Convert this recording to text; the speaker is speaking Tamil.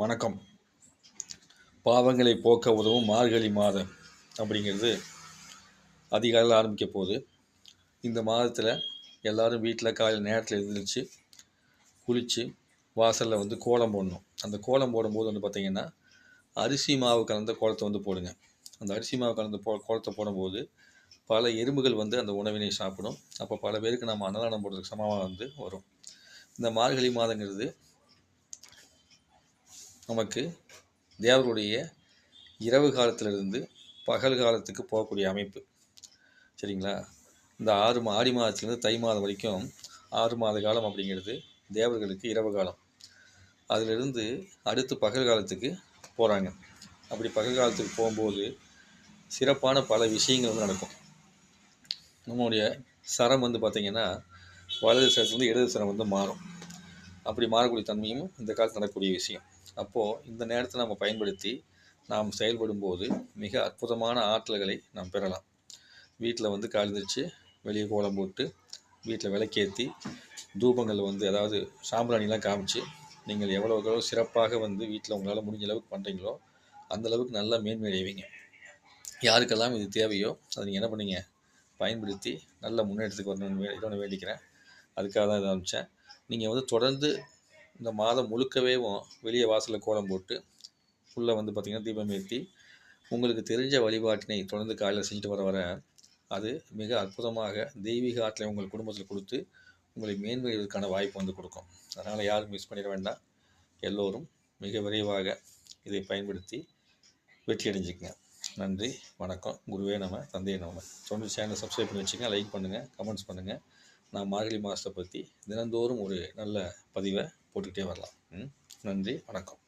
வணக்கம். பாவங்களை போக்க உதவும் மார்கழி மாதம் அப்படிங்கிறது அதிகாலையில் ஆரம்பிக்க போகுது. இந்த மாதத்தில் எல்லோரும் வீட்டில் காலையில் நேரத்தில் எழுந்திரிச்சு குளித்து வாசலில் கோலம் போடணும். அந்த கோலம் போடும்போது பார்த்திங்கன்னா அரிசி மாவு கலந்த கோலத்தை போடுங்க. அந்த அரிசி மாவு கலந்த கோலத்தை போடும்போது பல எறும்புகள் அந்த உணவினை சாப்பிடும். அப்போ பல பேருக்கு நம்ம அன்னதானம் போடுறதுக்கு சமமாக வரும். இந்த மார்கழி மாதங்கிறது நமக்கு தேவருடைய இரவு காலத்திலிருந்து பகல் காலத்துக்கு போகக்கூடிய அமைப்பு. சரிங்களா? இந்த ஆடி மாதத்துலேருந்து தை மாதம் வரைக்கும் 6 மாத காலம் அப்படிங்கிறது தேவர்களுக்கு இரவு காலம். அதிலிருந்து அடுத்து பகல் காலத்துக்கு போகிறாங்க. அப்படி பகல் காலத்துக்கு போகும்போது சிறப்பான பல விஷயங்கள் நடக்கும். நம்மளுடைய சரம் பார்த்திங்கன்னா வலது சரத்துலேருந்து இடது சரம் மாறும். அப்படி மாறக்கூடிய தன்மையும் இந்த காலத்தில் நடக்கக்கூடிய விஷயம். அப்போது இந்த நேரத்தை நம்ம பயன்படுத்தி நாம் செயல்படும்போது மிக அற்புதமான ஆற்றல்களை நாம் பெறலாம். வீட்டில் காலைந்திரிச்சு வெளியே கோலம் போட்டு வீட்டில் விளக்கேற்றி தூபங்கள் அதாவது சாம்பிராணிலாம் காமிச்சு நீங்கள் எவ்வளோ சிறப்பாக வீட்டில் உங்களால் முடிஞ்ச அளவுக்கு பண்ணுறீங்களோ அந்தளவுக்கு நல்லா மேன்மை அடைவீங்க. யாருக்கெல்லாம் இது தேவையோ அதை நீங்கள் என்ன பண்ணீங்க பயன்படுத்தி நல்ல முன்னேற்றத்துக்கு வரணும்னு வேண்டிக்கிறேன். அதுக்காக தான் இதை ஆரம்பித்தேன். நீங்கள் தொடர்ந்து இந்த மாதம் முழுக்கவே வெளியே வாசலில் கோலம் போட்டு உள்ளே பார்த்திங்கன்னா தீபம் ஏற்றி உங்களுக்கு தெரிஞ்ச வழிபாட்டினை தொடர்ந்து காலையில் செஞ்சுட்டு வர அது மிக அற்புதமாக தெய்வீக ஆற்றலை உங்கள் குடும்பத்தில் கொடுத்து உங்களை மேன்மைகளுக்கான வாய்ப்பு கொடுக்கும். அதனால் யாரும் மிஸ் பண்ணிட வேண்டாம். எல்லோரும் மிக விரைவாக இதை பயன்படுத்தி வெற்றி அடைஞ்சிக்கங்க. நன்றி, வணக்கம். குருவே நம, தந்தையே நம. தொடர்ந்து சேனலை சப்ஸ்கிரைப் பண்ணி வச்சுங்க, லைக் பண்ணுங்கள், கமெண்ட்ஸ் பண்ணுங்கள். நான் மார்கழி மாதத்தை பற்றி தினந்தோறும் ஒரு நல்ல பதிவை போட்டுக்கிட்டே வரலாம். நன்றி, வணக்கம்.